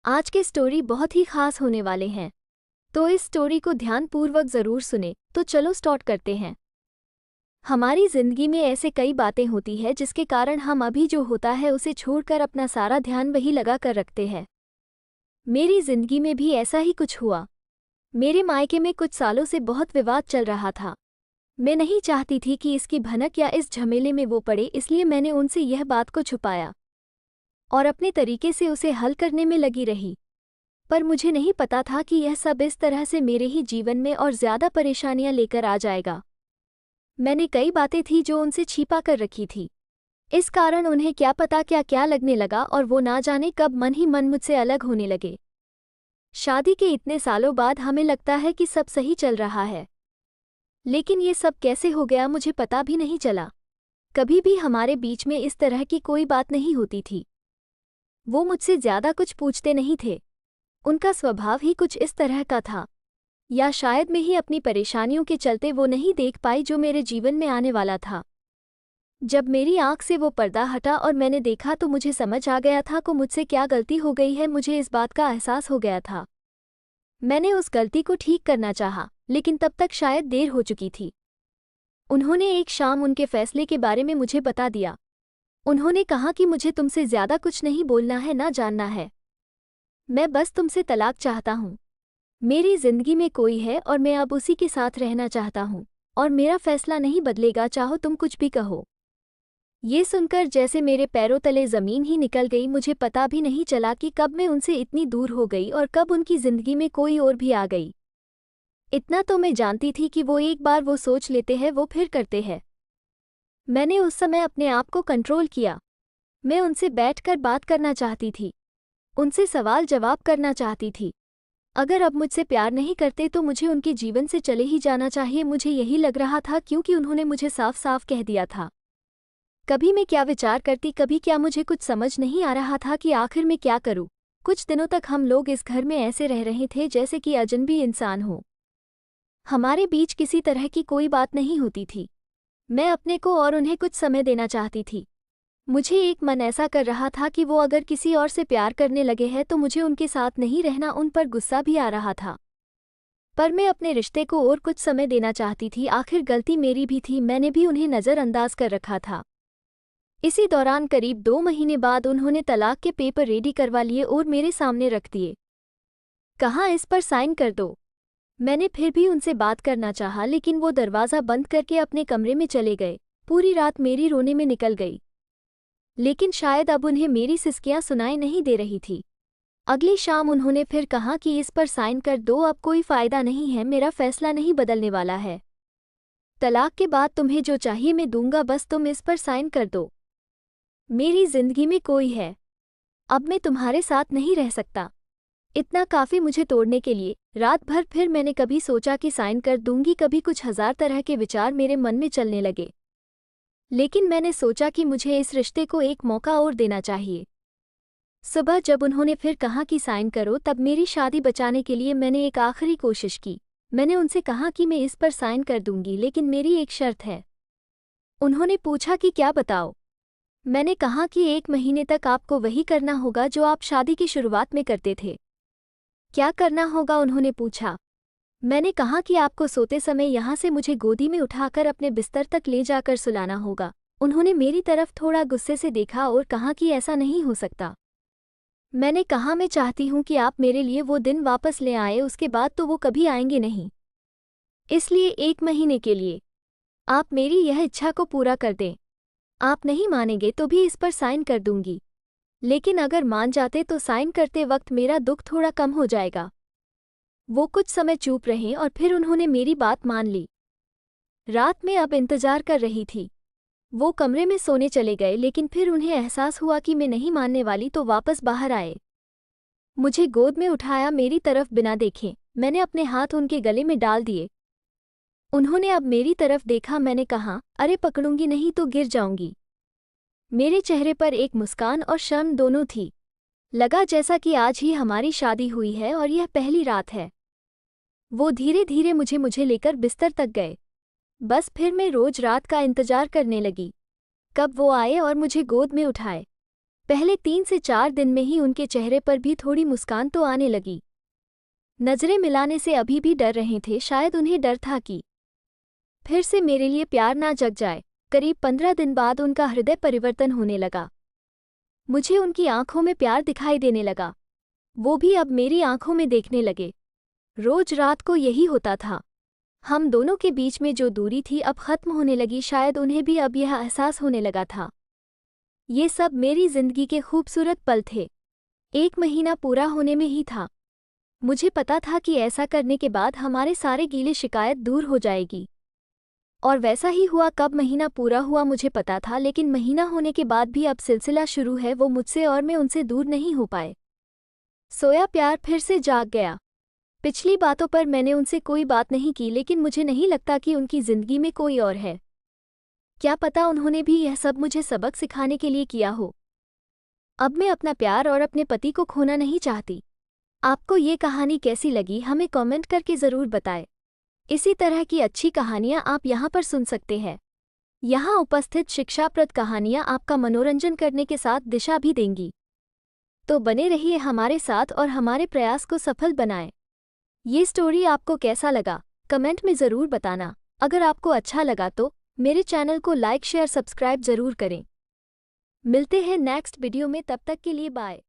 आज के स्टोरी बहुत ही खास होने वाले हैं, तो इस स्टोरी को ध्यानपूर्वक ज़रूर सुने। तो चलो स्टार्ट करते हैं। हमारी ज़िंदगी में ऐसे कई बातें होती हैं जिसके कारण हम अभी जो होता है उसे छोड़कर अपना सारा ध्यान वही लगा कर रखते हैं। मेरी ज़िंदगी में भी ऐसा ही कुछ हुआ। मेरे मायके में कुछ सालों से बहुत विवाद चल रहा था। मैं नहीं चाहती थी कि इसकी भनक या इस झमेले में वो पड़े, इसलिए मैंने उनसे यह बात को छुपाया और अपने तरीके से उसे हल करने में लगी रही। पर मुझे नहीं पता था कि यह सब इस तरह से मेरे ही जीवन में और ज़्यादा परेशानियां लेकर आ जाएगा। मैंने कई बातें थी जो उनसे छिपा कर रखी थी। इस कारण उन्हें क्या पता क्या क्या लगने लगा और वो ना जाने कब मन ही मन मुझसे अलग होने लगे। शादी के इतने सालों बाद हमें लगता है कि सब सही चल रहा है, लेकिन ये सब कैसे हो गया मुझे पता भी नहीं चला। कभी भी हमारे बीच में इस तरह की कोई बात नहीं होती थी। वो मुझसे ज़्यादा कुछ पूछते नहीं थे। उनका स्वभाव ही कुछ इस तरह का था, या शायद मैं ही अपनी परेशानियों के चलते वो नहीं देख पाई जो मेरे जीवन में आने वाला था। जब मेरी आंख से वो पर्दा हटा और मैंने देखा तो मुझे समझ आ गया था कि मुझसे क्या गलती हो गई है। मुझे इस बात का एहसास हो गया था। मैंने उस गलती को ठीक करना चाहा, लेकिन तब तक शायद देर हो चुकी थी। उन्होंने एक शाम उनके फैसले के बारे में मुझे बता दिया। उन्होंने कहा कि मुझे तुमसे ज़्यादा कुछ नहीं बोलना है, ना जानना है। मैं बस तुमसे तलाक चाहता हूँ। मेरी ज़िंदगी में कोई है और मैं अब उसी के साथ रहना चाहता हूँ, और मेरा फैसला नहीं बदलेगा, चाहो तुम कुछ भी कहो। ये सुनकर जैसे मेरे पैरों तले ज़मीन ही निकल गई। मुझे पता भी नहीं चला कि कब मैं उनसे इतनी दूर हो गई और कब उनकी ज़िंदगी में कोई और भी आ गई। इतना तो मैं जानती थी कि वो एक बार वो सोच लेते हैं वो फिर करते हैं। मैंने उस समय अपने आप को कंट्रोल किया। मैं उनसे बैठकर बात करना चाहती थी, उनसे सवाल जवाब करना चाहती थी। अगर अब मुझसे प्यार नहीं करते तो मुझे उनके जीवन से चले ही जाना चाहिए। मुझे यही लग रहा था, क्योंकि उन्होंने मुझे साफ साफ कह दिया था। कभी मैं क्या विचार करती, कभी क्या, मुझे कुछ समझ नहीं आ रहा था कि आखिर मैं क्या करूं। कुछ दिनों तक हम लोग इस घर में ऐसे रह रहे थे जैसे कि अजनबी इंसान हो। हमारे बीच किसी तरह की कोई बात नहीं होती थी। मैं अपने को और उन्हें कुछ समय देना चाहती थी। मुझे एक मन ऐसा कर रहा था कि वो अगर किसी और से प्यार करने लगे हैं तो मुझे उनके साथ नहीं रहना। उन पर गुस्सा भी आ रहा था, पर मैं अपने रिश्ते को और कुछ समय देना चाहती थी। आखिर गलती मेरी भी थी, मैंने भी उन्हें नज़रअंदाज कर रखा था। इसी दौरान करीब 2 महीने बाद उन्होंने तलाक के पेपर रेडी करवा लिए और मेरे सामने रख दिए। कहा, इस पर साइन कर दो। मैंने फिर भी उनसे बात करना चाहा, लेकिन वो दरवाज़ा बंद करके अपने कमरे में चले गए। पूरी रात मेरी रोने में निकल गई, लेकिन शायद अब उन्हें मेरी सिसकियां सुनाई नहीं दे रही थी। अगली शाम उन्होंने फिर कहा कि इस पर साइन कर दो, अब कोई फ़ायदा नहीं है, मेरा फैसला नहीं बदलने वाला है। तलाक के बाद तुम्हें जो चाहिए मैं दूंगा, बस तुम इस पर साइन कर दो। मेरी ज़िंदगी में कोई है, अब मैं तुम्हारे साथ नहीं रह सकता। इतना काफ़ी मुझे तोड़ने के लिए। रात भर फिर मैंने कभी सोचा कि साइन कर दूंगी, कभी कुछ हज़ार तरह के विचार मेरे मन में चलने लगे। लेकिन मैंने सोचा कि मुझे इस रिश्ते को एक मौका और देना चाहिए। सुबह जब उन्होंने फिर कहा कि साइन करो, तब मेरी शादी बचाने के लिए मैंने एक आखिरी कोशिश की। मैंने उनसे कहा कि मैं इस पर साइन कर दूंगी, लेकिन मेरी एक शर्त है। उन्होंने पूछा कि क्या, बताओ। मैंने कहा कि 1 महीने तक आपको वही करना होगा जो आप शादी की शुरुआत में करते थे। क्या करना होगा, उन्होंने पूछा। मैंने कहा कि आपको सोते समय यहाँ से मुझे गोदी में उठाकर अपने बिस्तर तक ले जाकर सुलाना होगा। उन्होंने मेरी तरफ थोड़ा गुस्से से देखा और कहा कि ऐसा नहीं हो सकता। मैंने कहा, मैं चाहती हूँ कि आप मेरे लिए वो दिन वापस ले आए, उसके बाद तो वो कभी आएंगे नहीं। इसलिए 1 महीने के लिए आप मेरी यह इच्छा को पूरा कर दें। आप नहीं मानेंगे तो भी इस पर साइन कर दूंगी, लेकिन अगर मान जाते तो साइन करते वक्त मेरा दुख थोड़ा कम हो जाएगा। वो कुछ समय चुप रहे और फिर उन्होंने मेरी बात मान ली। रात में अब इंतजार कर रही थी। वो कमरे में सोने चले गए, लेकिन फिर उन्हें एहसास हुआ कि मैं नहीं मानने वाली, तो वापस बाहर आए। मुझे गोद में उठाया, मेरी तरफ बिना देखे मैंने अपने हाथ उनके गले में डाल दिए। उन्होंने अब मेरी तरफ देखा। मैंने कहा, अरे पकड़ूंगी नहीं तो गिर जाऊंगी। मेरे चेहरे पर एक मुस्कान और शर्म दोनों थी। लगा जैसा कि आज ही हमारी शादी हुई है और यह पहली रात है। वो धीरे धीरे मुझे लेकर बिस्तर तक गए। बस फिर मैं रोज रात का इंतजार करने लगी, कब वो आए और मुझे गोद में उठाए। पहले 3 से 4 दिन में ही उनके चेहरे पर भी थोड़ी मुस्कान तो आने लगी। नजरें मिलाने से अभी भी डर रहे थे, शायद उन्हें डर था कि फिर से मेरे लिए प्यार ना जग जाए। करीब 15 दिन बाद उनका हृदय परिवर्तन होने लगा। मुझे उनकी आंखों में प्यार दिखाई देने लगा, वो भी अब मेरी आंखों में देखने लगे। रोज रात को यही होता था। हम दोनों के बीच में जो दूरी थी अब खत्म होने लगी, शायद उन्हें भी अब यह एहसास होने लगा था। ये सब मेरी जिंदगी के खूबसूरत पल थे। 1 महीना पूरा होने में ही था। मुझे पता था कि ऐसा करने के बाद हमारे सारे गीले शिकायत दूर हो जाएगी। और वैसा ही हुआ। कब महीना पूरा हुआ मुझे पता था, लेकिन महीना होने के बाद भी अब सिलसिला शुरू है, वो मुझसे और मैं उनसे दूर नहीं हो पाए। सोया प्यार फिर से जाग गया। पिछली बातों पर मैंने उनसे कोई बात नहीं की, लेकिन मुझे नहीं लगता कि उनकी जिंदगी में कोई और है। क्या पता उन्होंने भी यह सब मुझे सबक सिखाने के लिए किया हो। अब मैं अपना प्यार और अपने पति को खोना नहीं चाहती। आपको ये कहानी कैसी लगी हमें कमेंट करके ज़रूर बताएं। इसी तरह की अच्छी कहानियाँ आप यहाँ पर सुन सकते हैं। यहाँ उपस्थित शिक्षाप्रद कहानियाँ आपका मनोरंजन करने के साथ दिशा भी देंगी। तो बने रहिए हमारे साथ और हमारे प्रयास को सफल बनाएं। ये स्टोरी आपको कैसा लगा कमेंट में ज़रूर बताना। अगर आपको अच्छा लगा तो मेरे चैनल को लाइक शेयर सब्सक्राइब ज़रूर करें। मिलते हैं नेक्स्ट वीडियो में, तब तक के लिए बाय।